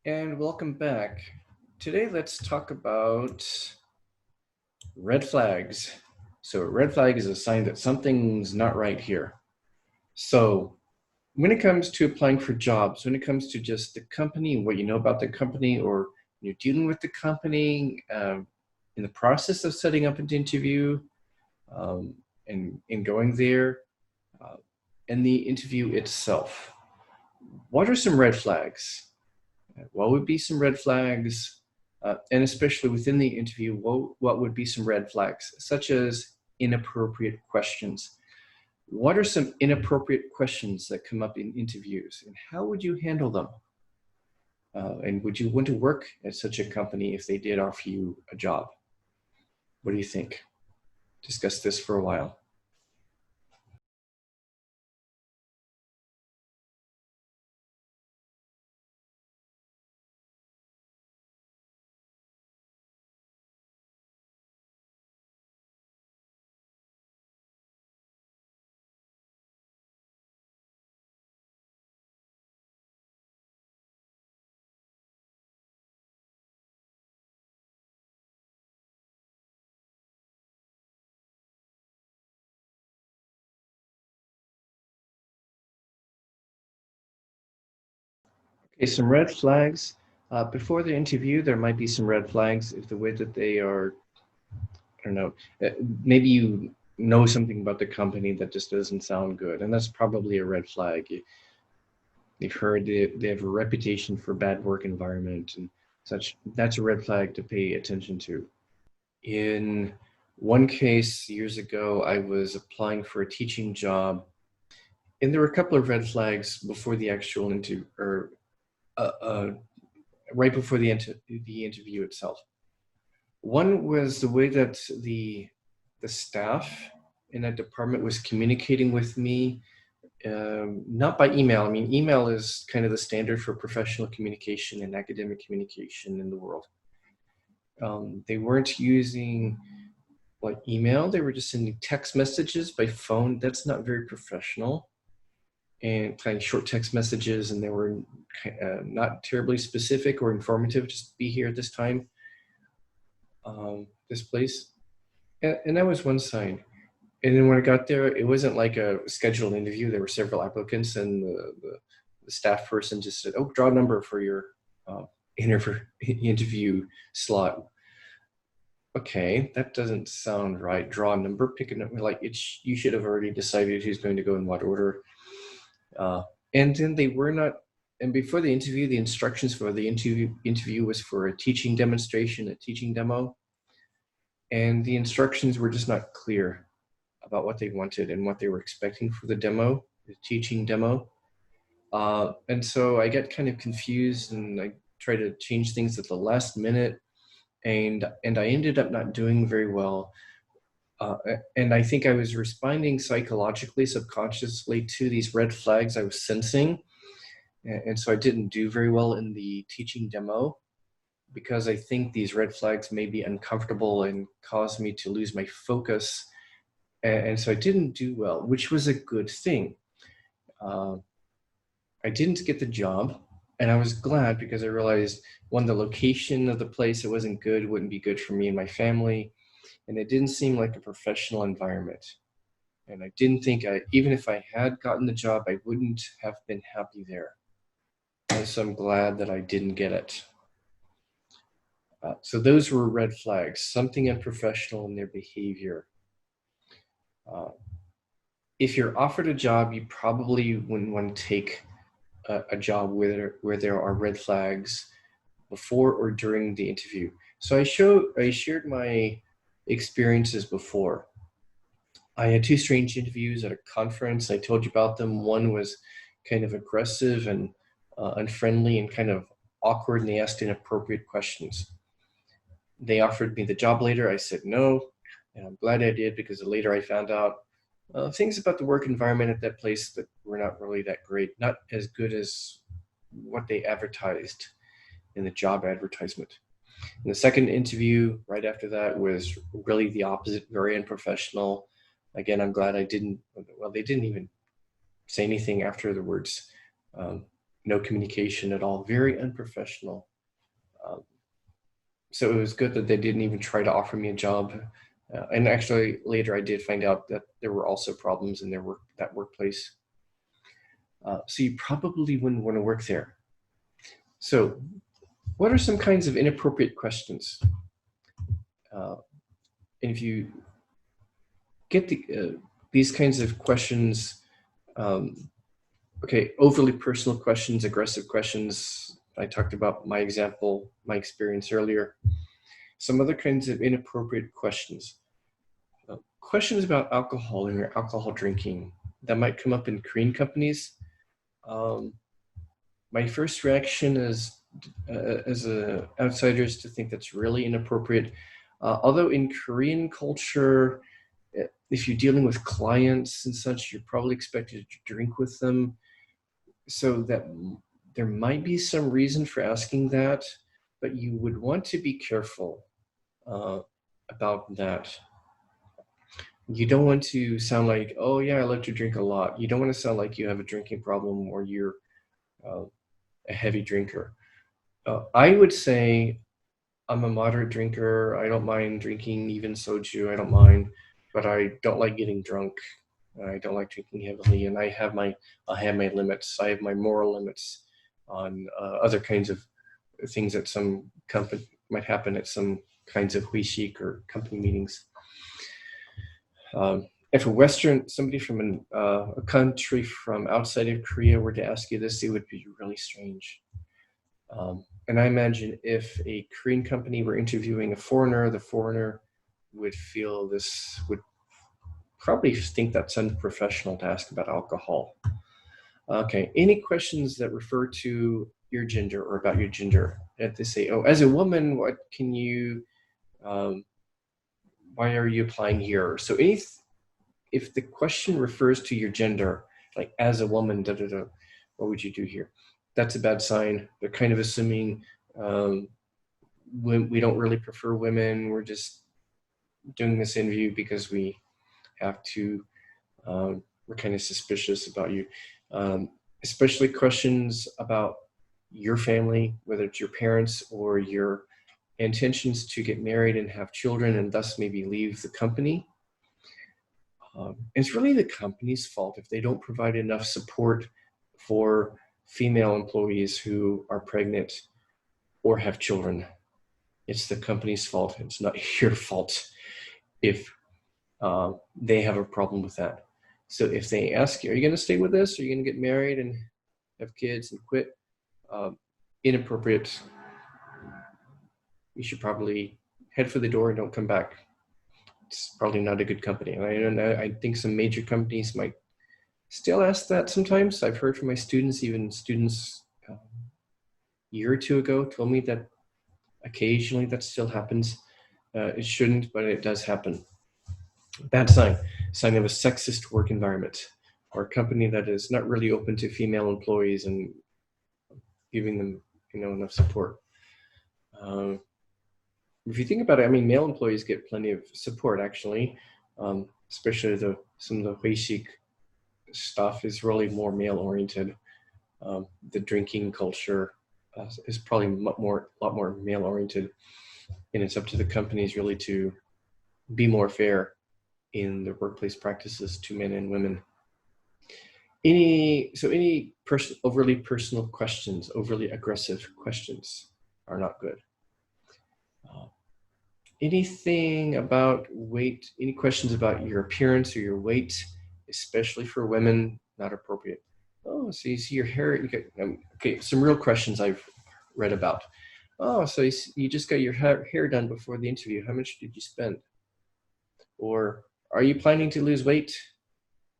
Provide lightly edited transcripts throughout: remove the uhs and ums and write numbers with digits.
And welcome back. Today, let's talk about red flags. So, a red flag is a sign that something's not right here. So, when it comes to applying for jobs, when it comes to just the company, what you know about the company, or you're dealing with the company in the process of setting up an interview um, and going there, uh, and the interview itself, what are some red flags? What would be some red flags? And especially within the interview, what would be some red flags, such as inappropriate questions? What are some inappropriate questions that come up in interviews, and how would you handle them? And would you want to work at such a company if they did offer you a job? What do you think? Discuss this for a while. Okay, some red flags. Before the interview, there might be some red flags if the way that they are, I don't know, maybe you know something about the company that just doesn't sound good, and that's probably a red flag. You've heard they have a reputation for bad work environment and such. That's a red flag to pay attention to. In one case years ago, I was applying for a teaching job, and there were a couple of red flags before the actual interview, or uh, uh, right before the interview itself. One was the way that the staff in that department was communicating with me, not by email. I mean, email is kind of the standard for professional communication and academic communication in the world. They weren't using like email; they were just sending text messages by phone. That's not very professional. And kind of short text messages, and they were not terribly specific or informative. Just be here at this time, this place, and that was one sign. And then when I got there, it wasn't like a scheduled interview. There were several applicants, and the staff person just said, "Oh, draw a number for your uh, interview slot." Okay, that doesn't sound right. Draw a number, pick a number. Like you should have already decided who's going to go in what order. Uh, and then they were not. And before the interview, the instructions for the interview was for a teaching demonstration, a teaching demo, and the instructions were just not clear about what they wanted and what they were expecting for the demo, the teaching demo. And so I got kind of confused, and I tried to change things at the last minute, and I ended up not doing very well. Uh, and I think I was responding psychologically, subconsciously to these red flags I was sensing. And so I didn't do very well in the teaching demo because I think these red flags may be uncomfortable and cause me to lose my focus. And so I didn't do well, which was a good thing. Uh, I didn't get the job, and I was glad because I realized one, the location of the place, it wasn't good, wouldn't be good for me and my family, and it didn't seem like a professional environment. And I didn't think even if I had gotten the job, I wouldn't have been happy there. And so I'm glad that I didn't get it. So those were red flags, something unprofessional in their behavior. Uh, if you're offered a job, you probably wouldn't want to take a job where there are red flags before or during the interview. So I shared my experiences before. I had two strange interviews at a conference. I told you about them. One was kind of aggressive and unfriendly and kind of awkward, and they asked inappropriate questions. They offered me the job later. I said no, and I'm glad I did because later I found out things about the work environment at that place that were not really that great, not as good as what they advertised in the job advertisement. And the second interview right after that was really the opposite, very unprofessional. Again, I'm glad I didn't, well, they didn't even say anything after the words. no communication at all, very unprofessional. Um, so it was good that they didn't even try to offer me a job. And actually, later I did find out that there were also problems in that workplace. So you probably wouldn't want to work there. So, what are some kinds of inappropriate questions? And if you get these kinds of questions, um, okay, overly personal questions, aggressive questions. I talked about my example, my experience earlier. Some other kinds of inappropriate questions. Questions about alcohol and your alcohol drinking that might come up in Korean companies. My first reaction is, as an outsider, is to think that's really inappropriate. Although in Korean culture, if you're dealing with clients and such, you're probably expected to drink with them. So that there might be some reason for asking that, but you would want to be careful about that. You don't want to sound like, oh yeah, I like to drink a lot. You don't want to sound like you have a drinking problem or you're a heavy drinker. I would say I'm a moderate drinker. I don't mind drinking even soju. I don't mind, but I don't like getting drunk. I don't like drinking heavily, and I have my limits. I have my moral limits on other kinds of things that some company might happen at some kinds of huishik or company meetings. If somebody from a country from outside of Korea were to ask you this, it would be really strange. And I imagine if a Korean company were interviewing a foreigner, the foreigner would probably think that's unprofessional to ask about alcohol. Okay, any questions that refer to your gender or about your gender? If they say, oh, as a woman, why are you applying here? So if the question refers to your gender, like as a woman, what would you do here? That's a bad sign. They're kind of assuming we don't really prefer women. We're just doing this interview because we have to, we're kind of suspicious about you. Especially questions about your family, whether it's your parents or your intentions to get married and have children and thus maybe leave the company. It's really the company's fault if they don't provide enough support for female employees who are pregnant or have children. It's the company's fault. It's not your fault if they have a problem with that. So if they ask you, are you going to stay with us? Are you going to get married and have kids and quit? Inappropriate. You should probably head for the door and don't come back. It's probably not a good company. I think some major companies might still ask that sometimes. I've heard from my students, even students a year or two ago told me that occasionally that still happens. It shouldn't, but it does happen. Bad sign of a sexist work environment or a company that is not really open to female employees and giving them enough support. If you think about it, I mean, male employees get plenty of support actually, especially some of the huishik stuff is really more male oriented. The drinking culture is probably a lot more male oriented, and it's up to the companies really to be more fair in their workplace practices to men and women. Any overly personal questions, overly aggressive questions are not good. Anything about weight, any questions about your appearance or your weight, especially for women, not appropriate. Oh, so you see your hair, okay, some real questions I've read about. Oh, so you just got your hair done before the interview. How much did you spend? Or are you planning to lose weight?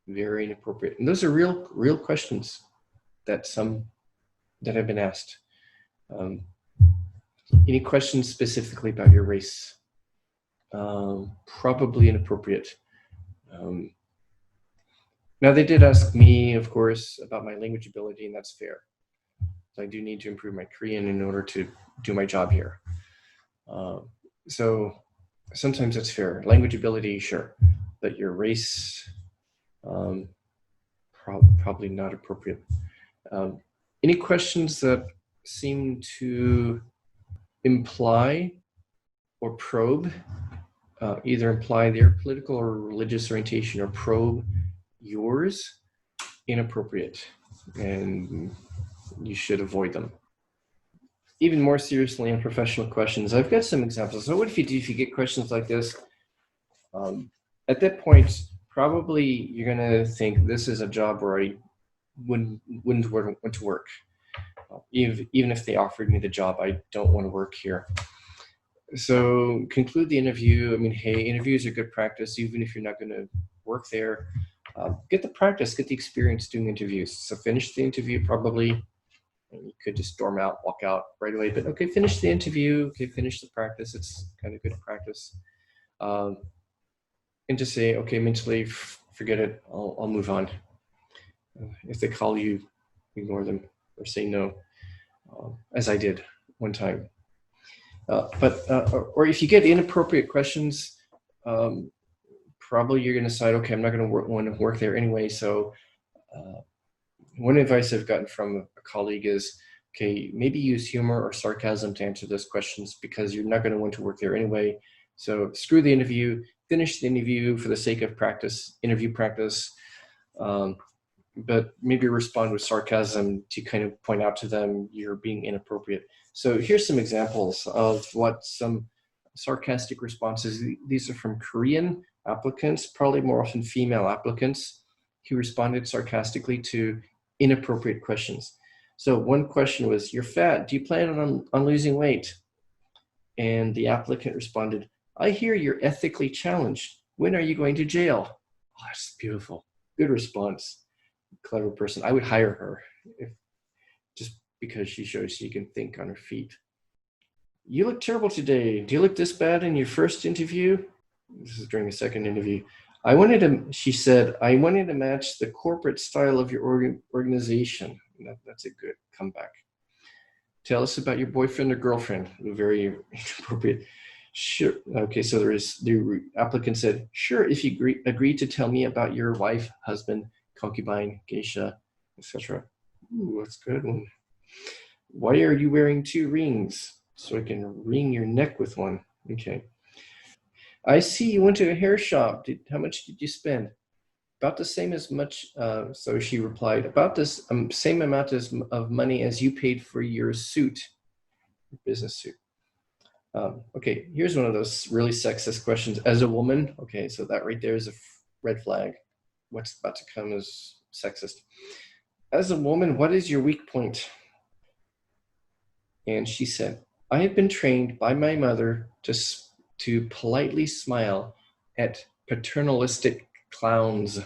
Very inappropriate. And those are real questions that have been asked. Any questions specifically about your race? Probably inappropriate. Now they did ask me, of course, about my language ability, and that's fair. So I do need to improve my Korean in order to do my job here. So sometimes that's fair. Language ability, sure, but your race, probably not appropriate. Any questions that seem to imply or probe, either imply their political or religious orientation or probe yours, inappropriate, and you should avoid them. Even more seriously in professional questions, I've got some examples. So what if you get questions like this? At that point, probably you're gonna think this is a job where I wouldn't want to work. Even if they offered me the job, I don't want to work here. So conclude the interview. I mean, hey, interviews are good practice, even if you're not going to work there. Get the practice, get the experience doing interviews. So finish the interview probably. You could just storm out, walk out right away. But okay, finish the interview. Okay, finish the practice. It's kind of good practice. And just say, okay, mentally, forget it. I'll move on. If they call you, ignore them or say no, as I did one time. Or if you get inappropriate questions, probably you're going to decide, okay, I'm not going to want to work there anyway. So one advice I've gotten from a colleague is, okay, maybe use humor or sarcasm to answer those questions because you're not going to want to work there anyway. So screw the interview, finish the interview for the sake of practice, interview practice. But maybe respond with sarcasm to kind of point out to them you're being inappropriate. So here's some examples of what some sarcastic responses. These are from Korean applicants, probably more often female applicants, who responded sarcastically to inappropriate questions. So one question was, you're fat, do you plan on losing weight? And the applicant responded, I hear you're ethically challenged. When are you going to jail? Oh, that's beautiful. Good response. Clever person. I would hire her just because she shows she can think on her feet. You look terrible today. Do you look this bad in your first interview? This is during the second interview. She said, I wanted to match the corporate style of your organization. That's a good comeback. Tell us about your boyfriend or girlfriend. Very inappropriate. Sure. Okay, so the applicant said, sure, if you agree to tell me about your wife, husband, concubine, geisha, etc. Ooh, that's a good one. Why are you wearing 2 rings? So I can ring your neck with one. Okay. I see you went to a hair shop. How much did you spend? About the same as much. So she replied, about this same amount of money as you paid for your suit, your business suit. Okay, here's one of those really sexist questions. As a woman, okay, so that right there is a red flag. What's about to come is sexist. As a woman, what is your weak point? And she said, I have been trained by my mother to politely smile at paternalistic clowns.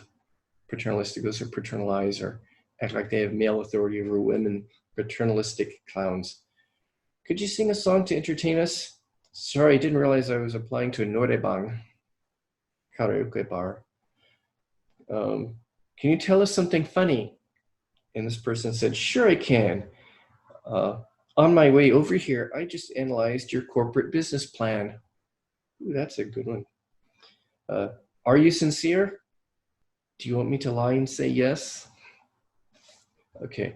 Paternalistic, those are paternalize or act like they have male authority over women. Paternalistic clowns. Could you sing a song to entertain us? Sorry, I didn't realize I was applying to a norebang, karaoke bar. Can you tell us something funny? And this person said, sure I can. On my way over here, I just analyzed your corporate business plan. Ooh, that's a good one. Are you sincere? Do you want me to lie and say yes? Okay.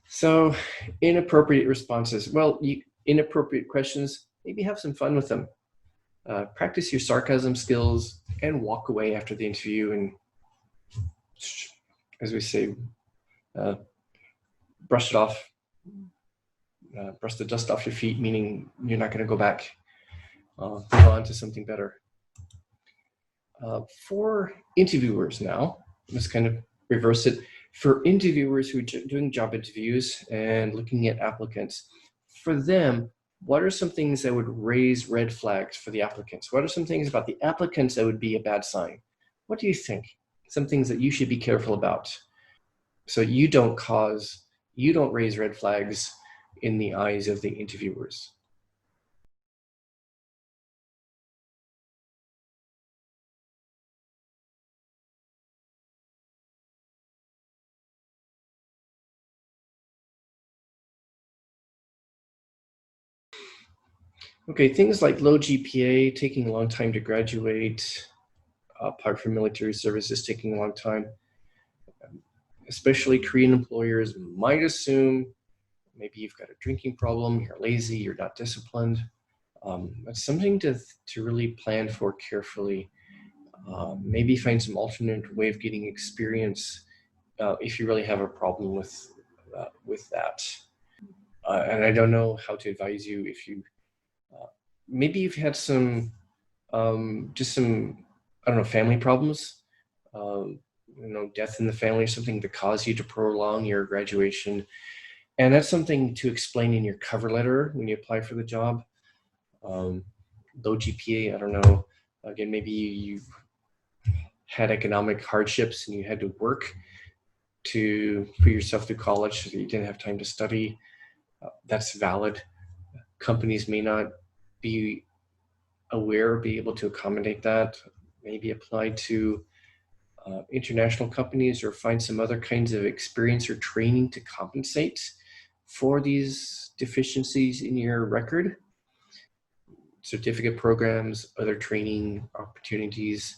So inappropriate responses. Well, inappropriate questions, maybe have some fun with them. Practice your sarcasm skills and walk away after the interview and, as we say, brush it off. Brush the dust off your feet, meaning you're not going to go back. Move on to something better. For interviewers now, let's kind of reverse it. For interviewers who are doing job interviews and looking at applicants, for them, what are some things that would raise red flags for the applicants? What are some things about the applicants that would be a bad sign? What do you think? Some things that you should be careful about so you don't raise red flags in the eyes of the interviewers. Okay, things like low GPA, taking a long time to graduate, apart from military services, taking a long time. especially Korean employers might assume maybe you've got a drinking problem, you're lazy, you're not disciplined. That's something to really plan for carefully. Maybe find some alternate way of getting experience if you really have a problem with that. And I don't know how to advise you if you maybe you've had some just some I don't know family problems, death in the family or something that caused you to prolong your graduation, and that's something to explain in your cover letter when you apply for the job. Um, Low GPA, I don't know. Again, maybe you had economic hardships and you had to work to put yourself through college so that you didn't have time to study. That's valid. Companies may not be aware or be able to accommodate that. Maybe apply to international companies or find some other kinds of experience or training to compensate for these deficiencies in your record. Certificate programs, other training opportunities,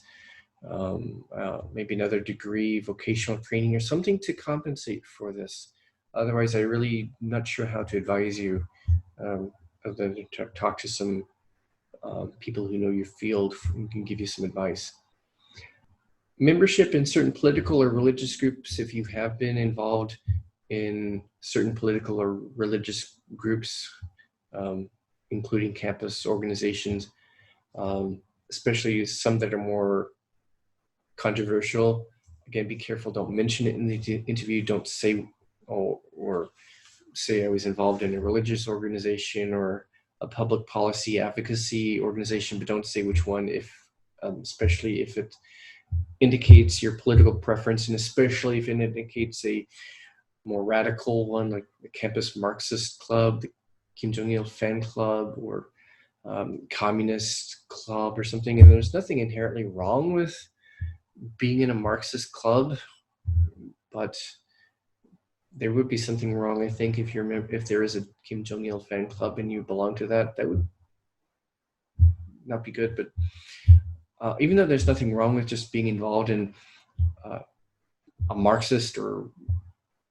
maybe another degree, vocational training, or something to compensate for this. Otherwise, I really not sure how to advise you, other than to talk to some people who know your field and can give you some advice. Membership in certain political or religious groups, if you have been involved in certain political or religious groups, including campus organizations, especially some that are more controversial. Again, be careful. Don't mention it in the interview. Don't say, or say I was involved in a religious organization or a public policy advocacy organization, but don't say which one, if especially if it indicates your political preference, and especially if it indicates a more radical one, like the Campus Marxist Club, the Kim Jong-il fan club, or communist club or something. And there's nothing inherently wrong with being in a Marxist club, but there would be something wrong, I think, if there is a Kim Jong-il fan club and you belong to that would not be good. But even though there's nothing wrong with just being involved in a Marxist or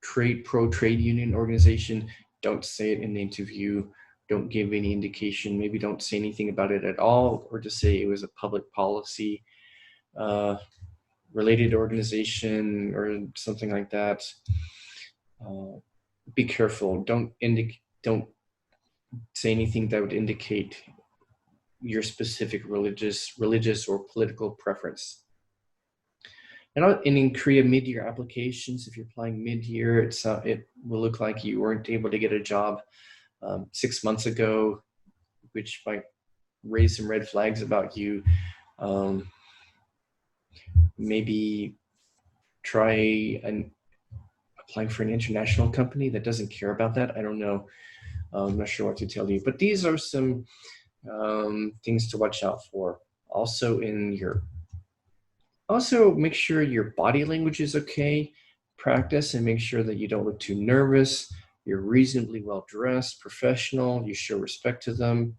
pro-trade union organization, don't say it in the interview. Don't give any indication. Maybe don't say anything about it at all, or just say it was a public policy related organization or something like that. Be careful. Don't say anything that would indicate your specific religious or political preference. And in Korea, mid-year applications, if you're applying mid-year, it will look like you weren't able to get a job 6 months ago, which might raise some red flags about you. Maybe try applying for an international company that doesn't care about that. I don't know. I'm not sure what to tell you, but these are some things to watch out for. Also make sure your body language is okay. Practice and make sure that you don't look too nervous. You're reasonably well dressed, professional. You show respect to them.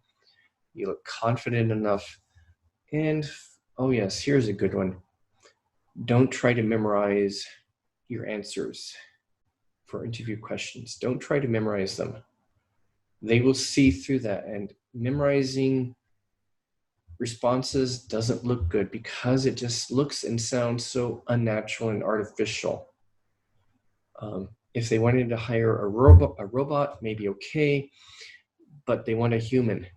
You look confident enough. And oh yes, here's a good one. Don't try to memorize your answers for interview questions. Don't try to memorize them. They will see through that, and memorizing responses doesn't look good because it just looks and sounds so unnatural and artificial. If they wanted to hire a robot, maybe okay, but they want a human.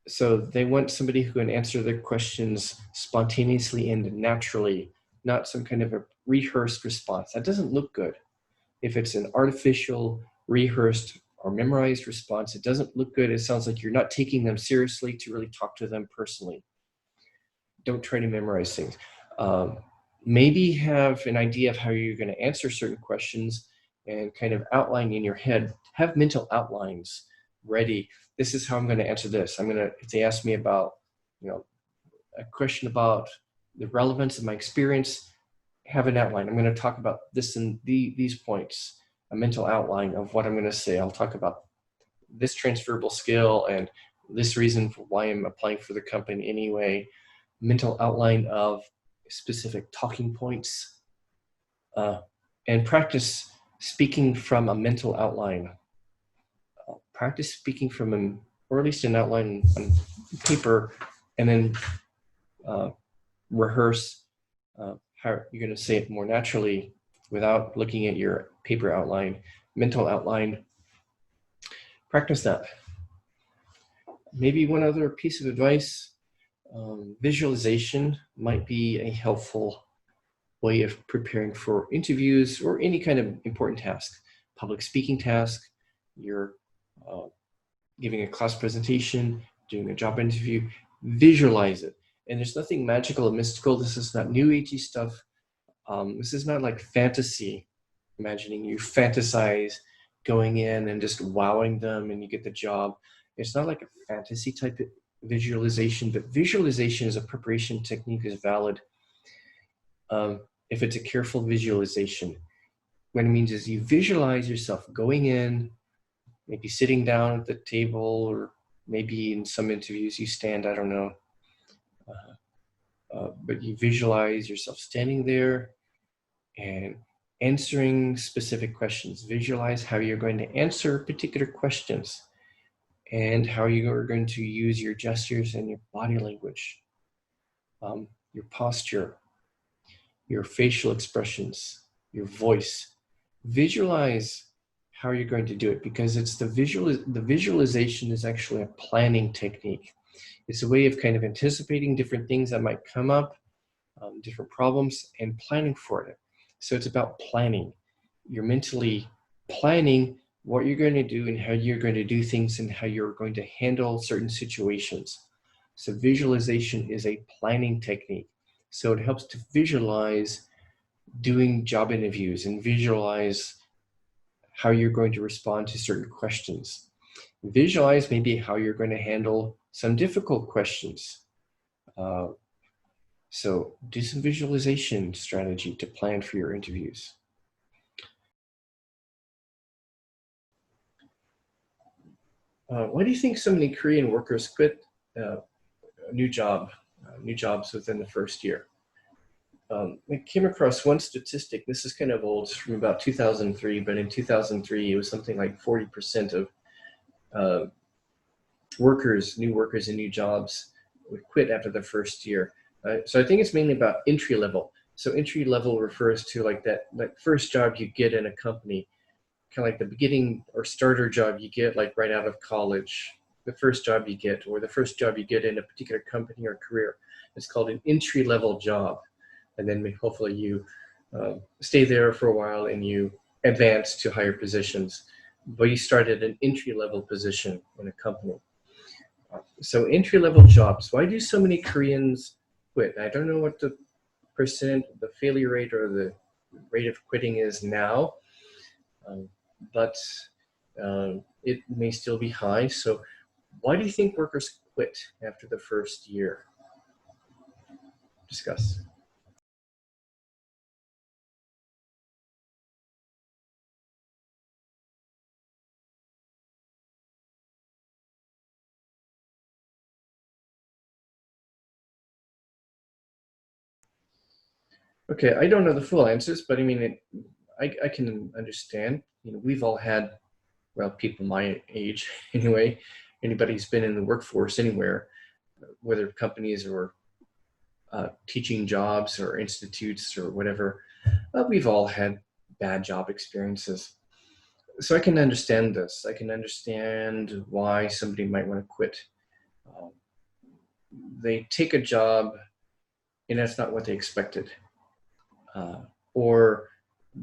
So they want somebody who can answer their questions spontaneously and naturally, not some kind of a rehearsed response. That doesn't look good. If it's an artificial, rehearsed, or memorized response, it doesn't look good. It sounds like you're not taking them seriously to really talk to them personally. Don't try to memorize things. Maybe have an idea of how you're going to answer certain questions and kind of outline in your head. Have mental outlines ready. This is how I'm going to answer this. If they ask me about, a question about the relevance of my experience, have an outline. I'm going to talk about this and these points, a mental outline of what I'm going to say. I'll talk about this transferable skill and this reason for why I'm applying for the company anyway. Mental outline of specific talking points. And practice speaking from a mental outline. Practice speaking from or at least an outline on paper, and then rehearse how you're going to say it more naturally without looking at your paper outline, mental outline. Practice that. Maybe one other piece of advice, visualization might be a helpful way of preparing for interviews or any kind of important task, public speaking task, you're giving a class presentation, doing a job interview, visualize it. And there's nothing magical or mystical. This is not new agey stuff. This is not like fantasy, imagining you fantasize going in and just wowing them and you get the job. It's not like a fantasy type of visualization, but visualization as a preparation technique is valid if it's a careful visualization. What it means is you visualize yourself going in, maybe sitting down at the table, or maybe in some interviews you stand, I don't know. But you visualize yourself standing there and answering specific questions. Visualize how you're going to answer particular questions and how you are going to use your gestures and your body language, your posture, your facial expressions, your voice. Visualize how you're going to do it, because it's the visualization is actually a planning technique. It's a way of kind of anticipating different things that might come up, different problems, and planning for it. So it's about planning. You're mentally planning what you're going to do and how you're going to do things and how you're going to handle certain situations. So visualization is a planning technique. So it helps to visualize doing job interviews and visualize how you're going to respond to certain questions. Visualize maybe how you're going to handle some difficult questions. So do some visualization strategy to plan for your interviews. Why do you think so many Korean workers quit new jobs within the first year? I came across one statistic. This is kind of old, from about 2003, but in 2003, it was something like 40% of new workers in new jobs would quit after the first year. So I think it's mainly about entry level. So entry level refers to like that first job you get in a company, kind of like the beginning or starter job you get like right out of college, the first job you get, or the first job you get in a particular company or career. It's called an entry level job. And then hopefully you stay there for a while and you advance to higher positions. But you start at an entry level position in a company. So entry level jobs, why do so many Koreans quit? I don't know what the failure rate or the rate of quitting is now, but it may still be high. So why do you think workers quit after the first year? Discuss. Okay, I don't know the full answers, but I mean, I can understand. You know, we've all had, well, people my age anyway, anybody who's been in the workforce anywhere, whether companies or teaching jobs or institutes or whatever, we've all had bad job experiences. So I can understand this. I can understand why somebody might want to quit. Um, they take a job and that's not what they expected. Or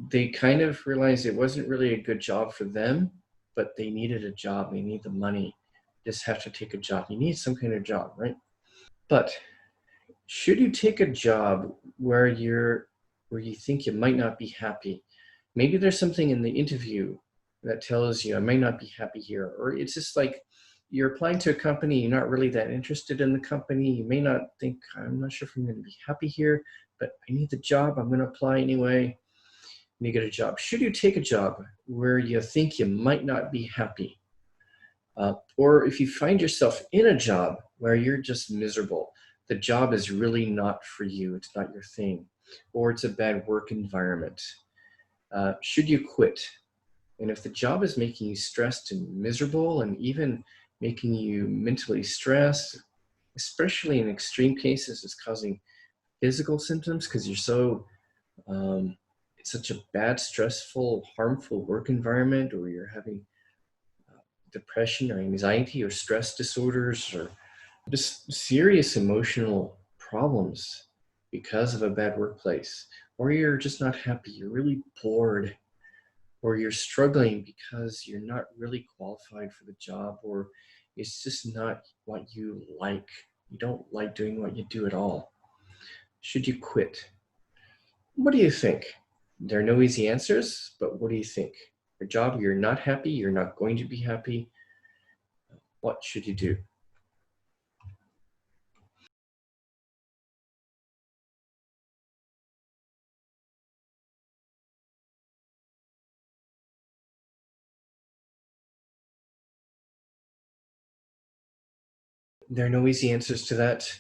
they kind of realized it wasn't really a good job for them, but they needed a job. They need the money. Just have to take a job. You need some kind of job, right? But should you take a job where you think you might not be happy? Maybe there's something in the interview that tells you I might not be happy here, or it's just like you're applying to a company, you're not really that interested in the company. You may not think, I'm not sure if I'm going to be happy here, but I need the job. I'm going to apply anyway. And you get a job. Should you take a job where you think you might not be happy? Or if you find yourself in a job where you're just miserable, the job is really not for you, it's not your thing, or it's a bad work environment, Should you quit? And if the job is making you stressed and miserable and even making you mentally stressed, especially in extreme cases, it's causing physical symptoms because you're so, it's such a bad, stressful, harmful work environment, or you're having depression or anxiety or stress disorders or just serious emotional problems because of a bad workplace, or you're just not happy, you're really bored, or you're struggling because you're not really qualified for the job, or it's just not what you like. You don't like doing what you do at all. Should you quit? What do you think? There are no easy answers, but what do you think? Your job, you're not happy, you're not going to be happy. What should you do? There are no easy answers to that.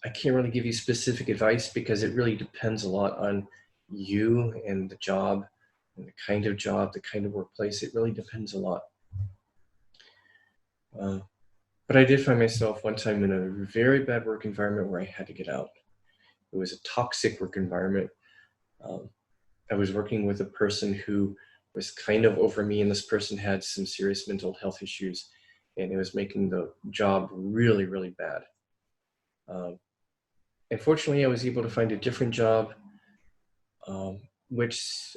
I can't really give you specific advice because it really depends a lot on you and the job and the kind of workplace. It really depends a lot. But I did find myself one time in a very bad work environment where I had to get out. It was a toxic work environment. Um, I was working with a person who was kind of over me, and this person had some serious mental health issues, and it was making the job really, really bad. Um, Unfortunately, I was able to find a different job, which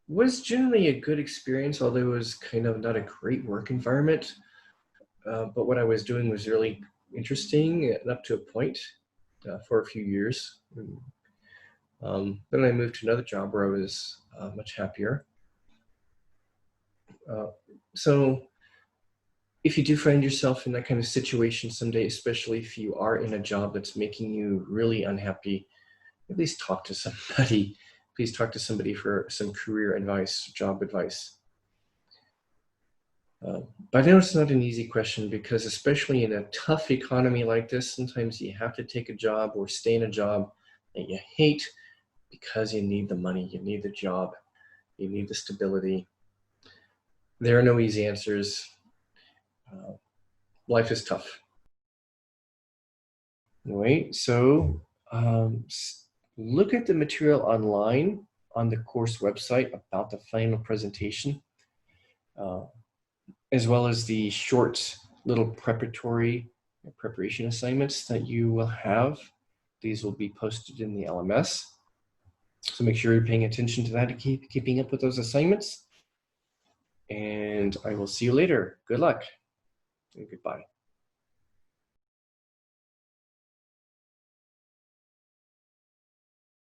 was generally a good experience, although it was kind of not a great work environment. But what I was doing was really interesting and up to a point for a few years. Then I moved to another job where I was much happier. Uh, so if you do find yourself in that kind of situation someday, especially if you are in a job that's making you really unhappy, at least talk to somebody. Please talk to somebody for some career advice, job advice. But I know it's not an easy question because especially in a tough economy like this, sometimes you have to take a job or stay in a job that you hate because you need the money, you need the job, you need the stability. There are no easy answers. Uh, Life is tough. Anyway, so look at the material online on the course website about the final presentation, uh, as well as the short little preparation assignments that you will have. These will be posted in the LMS. So make sure you're paying attention to that and keeping up with those assignments. And I will see you later. Good luck and goodbye.